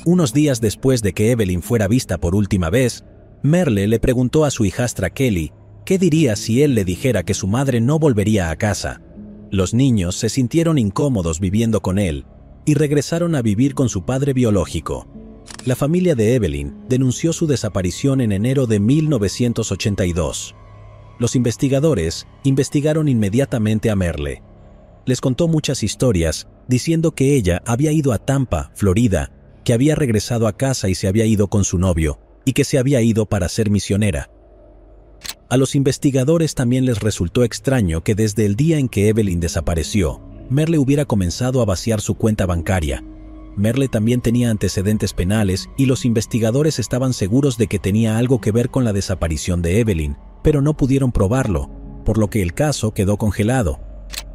[SPEAKER 1] Unos días después de que Evelyn fuera vista por última vez, Merle le preguntó a su hijastra Kelly qué diría si él le dijera que su madre no volvería a casa. Los niños se sintieron incómodos viviendo con él y regresaron a vivir con su padre biológico. La familia de Evelyn denunció su desaparición en enero de 1982. Los investigadores investigaron inmediatamente a Merle. Les contó muchas historias, diciendo que ella había ido a Tampa, Florida, que había regresado a casa y se había ido con su novio, y que se había ido para ser misionera. A los investigadores también les resultó extraño que desde el día en que Evelyn desapareció, Merle hubiera comenzado a vaciar su cuenta bancaria. Merle también tenía antecedentes penales y los investigadores estaban seguros de que tenía algo que ver con la desaparición de Evelyn, pero no pudieron probarlo, por lo que el caso quedó congelado.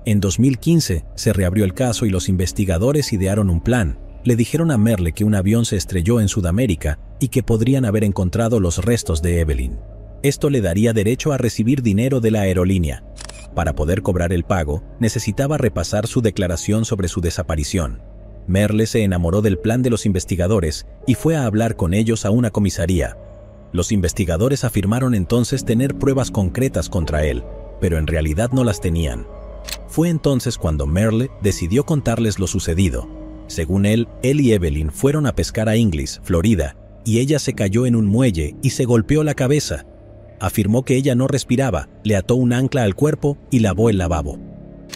[SPEAKER 1] En 2015 se reabrió el caso y los investigadores idearon un plan. Le dijeron a Merle que un avión se estrelló en Sudamérica y que podrían haber encontrado los restos de Evelyn. Esto le daría derecho a recibir dinero de la aerolínea. Para poder cobrar el pago, necesitaba repasar su declaración sobre su desaparición. Merle se enamoró del plan de los investigadores y fue a hablar con ellos a una comisaría. Los investigadores afirmaron entonces tener pruebas concretas contra él, pero en realidad no las tenían. Fue entonces cuando Merle decidió contarles lo sucedido. Según él y Evelyn fueron a pescar a Inglis, Florida, y ella se cayó en un muelle y se golpeó la cabeza. Afirmó que ella no respiraba, le ató un ancla al cuerpo y lavó el lavabo.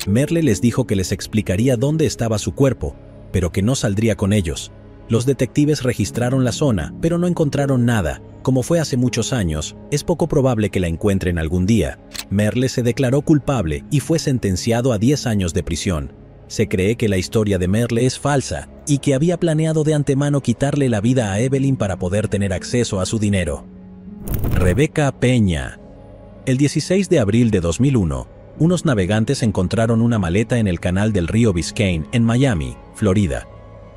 [SPEAKER 1] Merle les dijo que les explicaría dónde estaba su cuerpo, pero que no saldría con ellos. Los detectives registraron la zona, pero no encontraron nada. Como fue hace muchos años, es poco probable que la encuentren algún día. Merle se declaró culpable y fue sentenciado a 10 años de prisión. Se cree que la historia de Merle es falsa y que había planeado de antemano quitarle la vida a Evelyn para poder tener acceso a su dinero. Rebecca Peña. El 16 de abril de 2001, unos navegantes encontraron una maleta en el canal del río Biscayne, en Miami, Florida.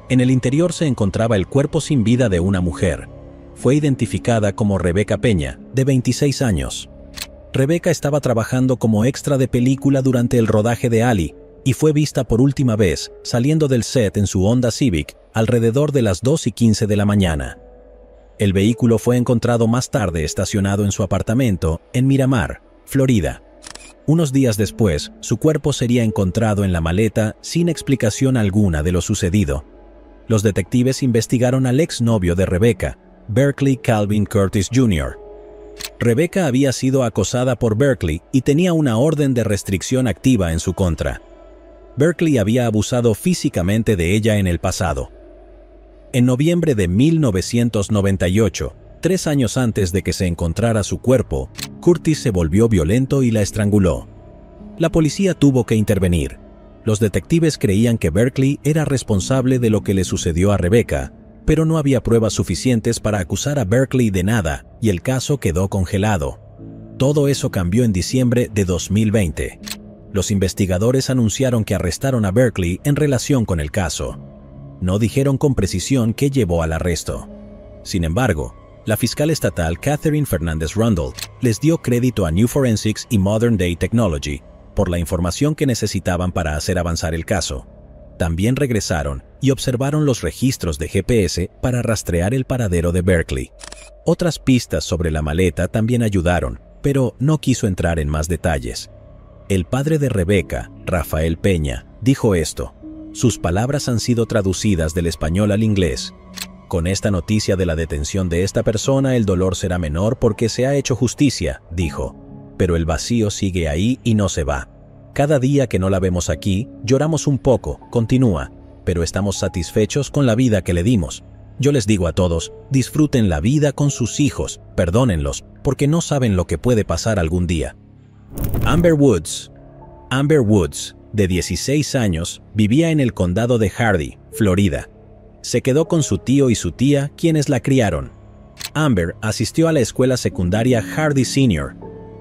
[SPEAKER 1] En el interior se encontraba el cuerpo sin vida de una mujer. Fue identificada como Rebecca Peña, de 26 años. Rebecca estaba trabajando como extra de película durante el rodaje de Ali y fue vista por última vez saliendo del set en su Honda Civic alrededor de las 2:15 de la mañana. El vehículo fue encontrado más tarde estacionado en su apartamento en Miramar, Florida. Unos días después, su cuerpo sería encontrado en la maleta sin explicación alguna de lo sucedido. Los detectives investigaron al exnovio de Rebecca, Berkeley Calvin Curtis Jr. Rebecca había sido acosada por Berkeley y tenía una orden de restricción activa en su contra. Berkeley había abusado físicamente de ella en el pasado. En noviembre de 1998, 3 años antes de que se encontrara su cuerpo, Curtis se volvió violento y la estranguló. La policía tuvo que intervenir. Los detectives creían que Berkeley era responsable de lo que le sucedió a Rebecca, pero no había pruebas suficientes para acusar a Berkeley de nada y el caso quedó congelado. Todo eso cambió en diciembre de 2020. Los investigadores anunciaron que arrestaron a Berkeley en relación con el caso. No dijeron con precisión qué llevó al arresto. Sin embargo, la fiscal estatal Catherine Fernández Rundle les dio crédito a New Forensics y Modern Day Technology por la información que necesitaban para hacer avanzar el caso. También regresaron y observaron los registros de GPS para rastrear el paradero de Berkeley. Otras pistas sobre la maleta también ayudaron, pero no quiso entrar en más detalles. El padre de Rebecca, Rafael Peña, dijo esto. Sus palabras han sido traducidas del español al inglés. Con esta noticia de la detención de esta persona, el dolor será menor porque se ha hecho justicia, dijo. Pero el vacío sigue ahí y no se va. Cada día que no la vemos aquí, lloramos un poco, continúa, pero estamos satisfechos con la vida que le dimos. Yo les digo a todos, disfruten la vida con sus hijos, perdónenlos, porque no saben lo que puede pasar algún día. Amber Woods. Amber Woods, de 16 años, vivía en el condado de Hardy, Florida. Se quedó con su tío y su tía, quienes la criaron. Amber asistió a la escuela secundaria Hardy Senior.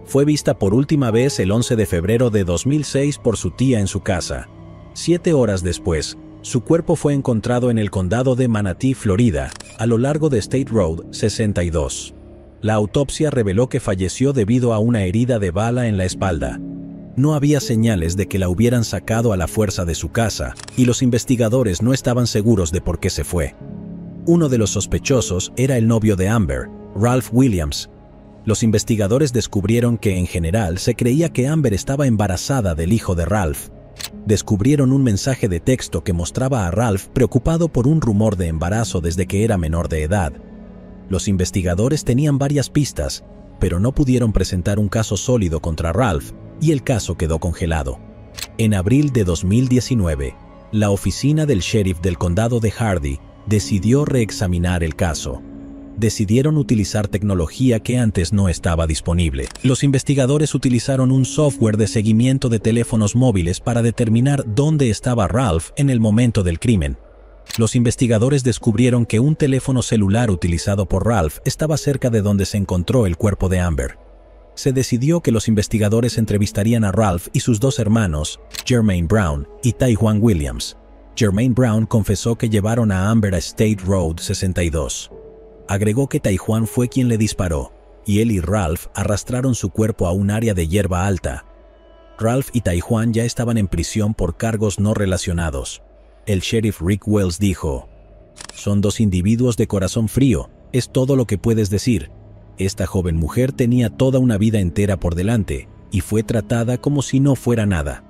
[SPEAKER 1] Fue vista por última vez el 11 de febrero de 2006 por su tía en su casa. 7 horas después, su cuerpo fue encontrado en el condado de Manatee, Florida, a lo largo de State Road 62. La autopsia reveló que falleció debido a una herida de bala en la espalda. No había señales de que la hubieran sacado a la fuerza de su casa, y los investigadores no estaban seguros de por qué se fue. Uno de los sospechosos era el novio de Amber, Ralph Williams. Los investigadores descubrieron que en general se creía que Amber estaba embarazada del hijo de Ralph. Descubrieron un mensaje de texto que mostraba a Ralph preocupado por un rumor de embarazo desde que era menor de edad. Los investigadores tenían varias pistas, pero no pudieron presentar un caso sólido contra Ralph, y el caso quedó congelado. En abril de 2019, la oficina del sheriff del condado de Hardy decidió reexaminar el caso. Decidieron utilizar tecnología que antes no estaba disponible. Los investigadores utilizaron un software de seguimiento de teléfonos móviles para determinar dónde estaba Ralph en el momento del crimen. Los investigadores descubrieron que un teléfono celular utilizado por Ralph estaba cerca de donde se encontró el cuerpo de Amber. Se decidió que los investigadores entrevistarían a Ralph y sus 2 hermanos, Jermaine Brown y Taejuan Williams. Jermaine Brown confesó que llevaron a Amber a State Road 62. Agregó que Taejuan fue quien le disparó, y él y Ralph arrastraron su cuerpo a un área de hierba alta. Ralph y Taijuan ya estaban en prisión por cargos no relacionados. El sheriff Rick Wells dijo: «Son dos individuos de corazón frío, es todo lo que puedes decir. Esta joven mujer tenía toda una vida entera por delante y fue tratada como si no fuera nada».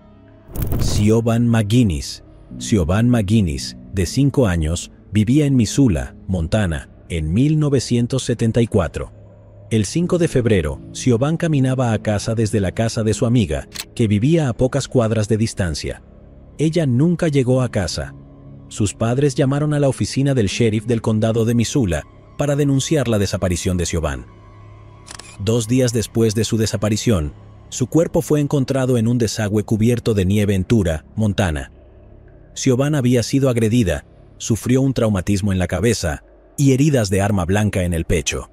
[SPEAKER 1] Siobhan McGinnis. Siobhan McGinnis, de 5 años, vivía en Missoula, Montana, en 1974. El 5 de febrero, Siobhan caminaba a casa desde la casa de su amiga, que vivía a pocas cuadras de distancia. Ella nunca llegó a casa. Sus padres llamaron a la oficina del sheriff del condado de Missoula para denunciar la desaparición de Siobhan. 2 días después de su desaparición, su cuerpo fue encontrado en un desagüe cubierto de nieve en Tura, Montana. Siobhan había sido agredida, sufrió un traumatismo en la cabeza y heridas de arma blanca en el pecho.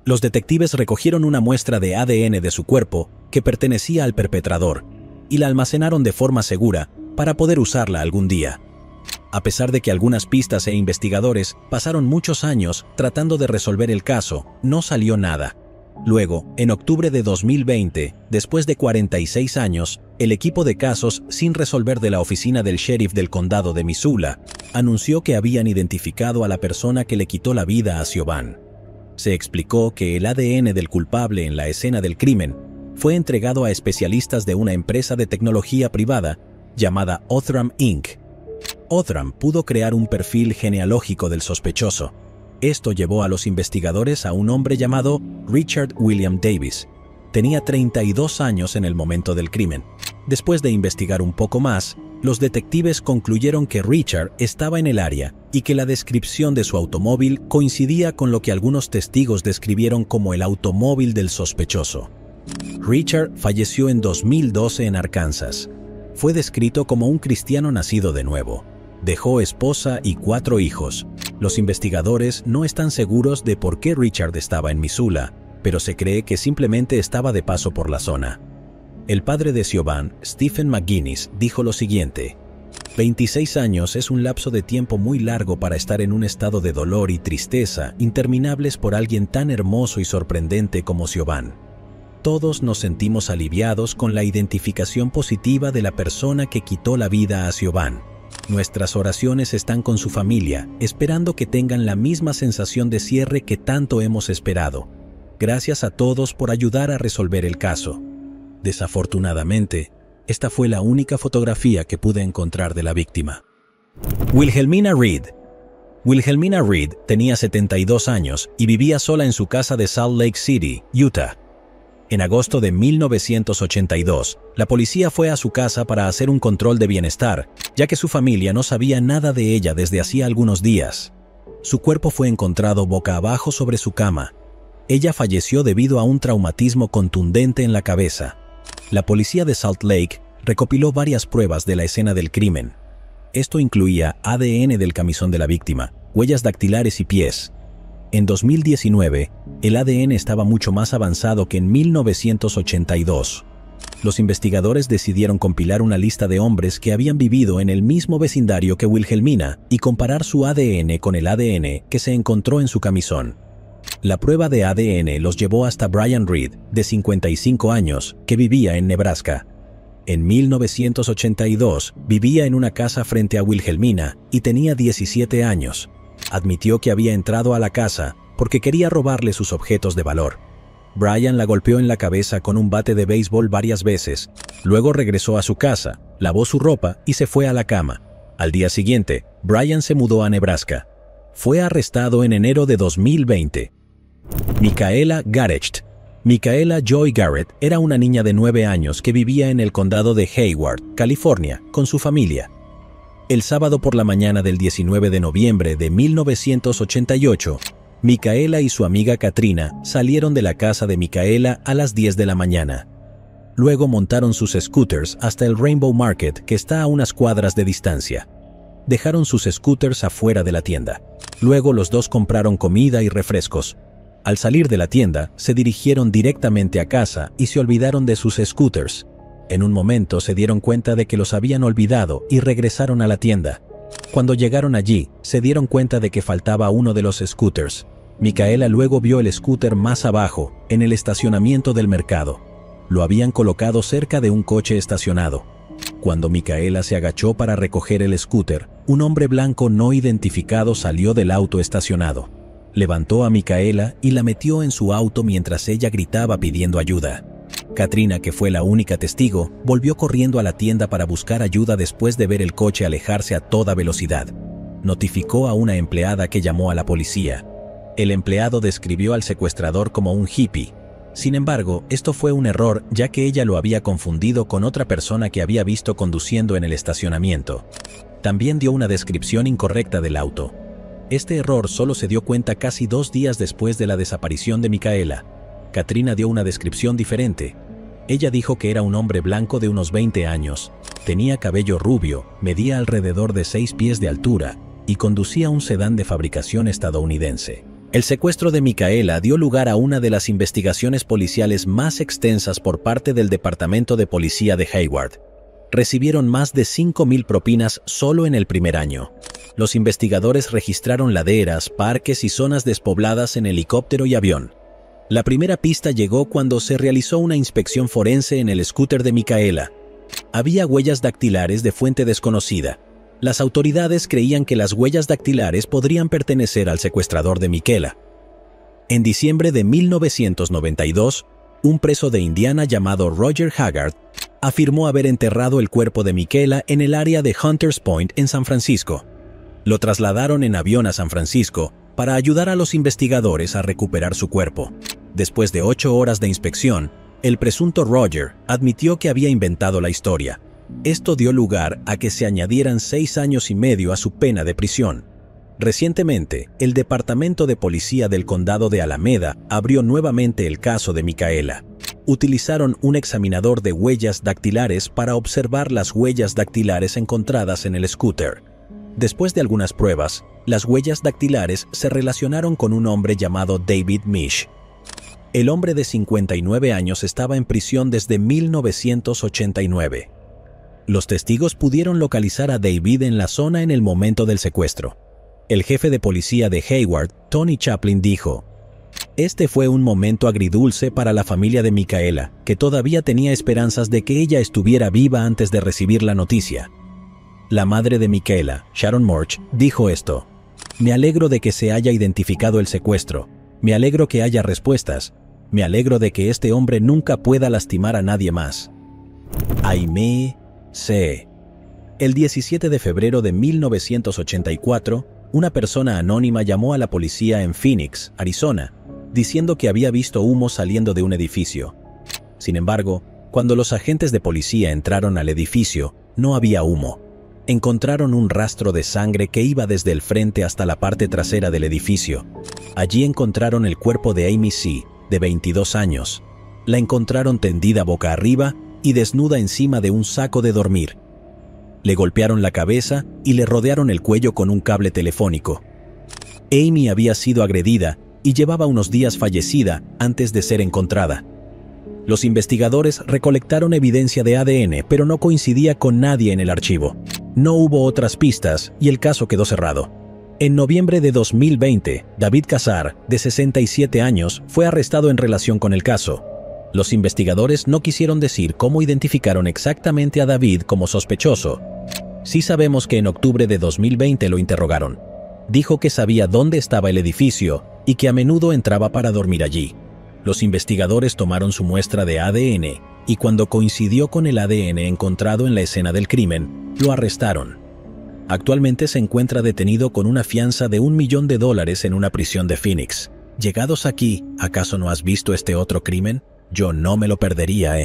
[SPEAKER 1] Los detectives recogieron una muestra de ADN de su cuerpo que pertenecía al perpetrador y la almacenaron de forma segura para poder usarla algún día. A pesar de que algunas pistas e investigadores pasaron muchos años tratando de resolver el caso, no salió nada. Luego, en octubre de 2020, después de 46 años, el equipo de casos sin resolver de la oficina del sheriff del condado de Missoula anunció que habían identificado a la persona que le quitó la vida a Siobhan. Se explicó que el ADN del culpable en la escena del crimen fue entregado a especialistas de una empresa de tecnología privada llamada Othram Inc. Othram pudo crear un perfil genealógico del sospechoso. Esto llevó a los investigadores a un hombre llamado Richard William Davis. Tenía 32 años en el momento del crimen. Después de investigar un poco más, los detectives concluyeron que Richard estaba en el área y que la descripción de su automóvil coincidía con lo que algunos testigos describieron como el automóvil del sospechoso. Richard falleció en 2012 en Arkansas. Fue descrito como un cristiano nacido de nuevo. Dejó esposa y 4 hijos. Los investigadores no están seguros de por qué Richard estaba en Missoula, pero se cree que simplemente estaba de paso por la zona. El padre de Siobhan, Stephen McGinnis, dijo lo siguiente: 26 años es un lapso de tiempo muy largo para estar en un estado de dolor y tristeza interminables por alguien tan hermoso y sorprendente como Siobhan. Todos nos sentimos aliviados con la identificación positiva de la persona que quitó la vida a Siobhan. Nuestras oraciones están con su familia, esperando que tengan la misma sensación de cierre que tanto hemos esperado. Gracias a todos por ayudar a resolver el caso. Desafortunadamente, esta fue la única fotografía que pude encontrar de la víctima. Wilhelmina Reed. Wilhelmina Reed tenía 72 años y vivía sola en su casa de Salt Lake City, Utah. En agosto de 1982, la policía fue a su casa para hacer un control de bienestar, ya que su familia no sabía nada de ella desde hacía algunos días. Su cuerpo fue encontrado boca abajo sobre su cama. Ella falleció debido a un traumatismo contundente en la cabeza. La policía de Salt Lake recopiló varias pruebas de la escena del crimen. Esto incluía ADN del camisón de la víctima, huellas dactilares y pies. En 2019, el ADN estaba mucho más avanzado que en 1982. Los investigadores decidieron compilar una lista de hombres que habían vivido en el mismo vecindario que Wilhelmina y comparar su ADN con el ADN que se encontró en su camisón. La prueba de ADN los llevó hasta Brian Reed, de 55 años, que vivía en Nebraska. En 1982, vivía en una casa frente a Wilhelmina y tenía 17 años. Admitió que había entrado a la casa porque quería robarle sus objetos de valor. Brian la golpeó en la cabeza con un bate de béisbol varias veces. Luego regresó a su casa, lavó su ropa y se fue a la cama. Al día siguiente, Brian se mudó a Nebraska. Fue arrestado en enero de 2020. Micaela Garrecht. Micaela Joy Garrett era una niña de 9 años que vivía en el condado de Hayward, California, con su familia. El sábado por la mañana del 19 de noviembre de 1988, Micaela y su amiga Katrina salieron de la casa de Micaela a las 10 de la mañana. Luego montaron sus scooters hasta el Rainbow Market, que está a unas cuadras de distancia. Dejaron sus scooters afuera de la tienda. Luego los dos compraron comida y refrescos. Al salir de la tienda, se dirigieron directamente a casa y se olvidaron de sus scooters. En un momento se dieron cuenta de que los habían olvidado y regresaron a la tienda. Cuando llegaron allí, se dieron cuenta de que faltaba uno de los scooters. Micaela luego vio el scooter más abajo, en el estacionamiento del mercado. Lo habían colocado cerca de un coche estacionado. Cuando Micaela se agachó para recoger el scooter, un hombre blanco no identificado salió del auto estacionado. Levantó a Micaela y la metió en su auto mientras ella gritaba pidiendo ayuda. Katrina, que fue la única testigo, volvió corriendo a la tienda para buscar ayuda después de ver el coche alejarse a toda velocidad. Notificó a una empleada que llamó a la policía. El empleado describió al secuestrador como un hippie. Sin embargo, esto fue un error, ya que ella lo había confundido con otra persona que había visto conduciendo en el estacionamiento. También dio una descripción incorrecta del auto. Este error solo se dio cuenta casi 2 días después de la desaparición de Micaela. Katrina dio una descripción diferente. Ella dijo que era un hombre blanco de unos 20 años, tenía cabello rubio, medía alrededor de 6 pies de altura y conducía un sedán de fabricación estadounidense. El secuestro de Micaela dio lugar a una de las investigaciones policiales más extensas por parte del Departamento de Policía de Hayward. Recibieron más de 5,000 propinas solo en el primer año. Los investigadores registraron laderas, parques y zonas despobladas en helicóptero y avión. La primera pista llegó cuando se realizó una inspección forense en el scooter de Micaela. Había huellas dactilares de fuente desconocida. Las autoridades creían que las huellas dactilares podrían pertenecer al secuestrador de Micaela. En diciembre de 1992, un preso de Indiana llamado Roger Haggard afirmó haber enterrado el cuerpo de Micaela en el área de Hunters Point en San Francisco. Lo trasladaron en avión a San Francisco para ayudar a los investigadores a recuperar su cuerpo. Después de 8 horas de inspección, el presunto Roger admitió que había inventado la historia. Esto dio lugar a que se añadieran 6 años y medio a su pena de prisión. Recientemente, el Departamento de Policía del Condado de Alameda abrió nuevamente el caso de Micaela. Utilizaron un examinador de huellas dactilares para observar las huellas dactilares encontradas en el scooter. Después de algunas pruebas, las huellas dactilares se relacionaron con un hombre llamado David Misch. El hombre de 59 años estaba en prisión desde 1989. Los testigos pudieron localizar a David en la zona en el momento del secuestro. El jefe de policía de Hayward, Tony Chaplin, dijo: "Este fue un momento agridulce para la familia de Micaela, que todavía tenía esperanzas de que ella estuviera viva antes de recibir la noticia". La madre de Micaela, Sharon Morch, dijo esto: "Me alegro de que se haya identificado el secuestro. Me alegro que haya respuestas. Me alegro de que este hombre nunca pueda lastimar a nadie más". Aimee C. El 17 de febrero de 1984, una persona anónima llamó a la policía en Phoenix, Arizona, diciendo que había visto humo saliendo de un edificio. Sin embargo, cuando los agentes de policía entraron al edificio, no había humo. Encontraron un rastro de sangre que iba desde el frente hasta la parte trasera del edificio. Allí encontraron el cuerpo de Amy C., de 22 años. La encontraron tendida boca arriba y desnuda encima de un saco de dormir. Le golpearon la cabeza y le rodearon el cuello con un cable telefónico. Amy había sido agredida y llevaba unos días fallecida antes de ser encontrada. Los investigadores recolectaron evidencia de ADN, pero no coincidía con nadie en el archivo. No hubo otras pistas y el caso quedó cerrado. En noviembre de 2020, David Casar, de 67 años, fue arrestado en relación con el caso. Los investigadores no quisieron decir cómo identificaron exactamente a David como sospechoso. Sí sabemos que en octubre de 2020 lo interrogaron. Dijo que sabía dónde estaba el edificio y que a menudo entraba para dormir allí. Los investigadores tomaron su muestra de ADN y cuando coincidió con el ADN encontrado en la escena del crimen, lo arrestaron. Actualmente se encuentra detenido con una fianza de $1 millón en una prisión de Phoenix. Llegados aquí, ¿acaso no has visto este otro crimen? Yo no me lo perdería,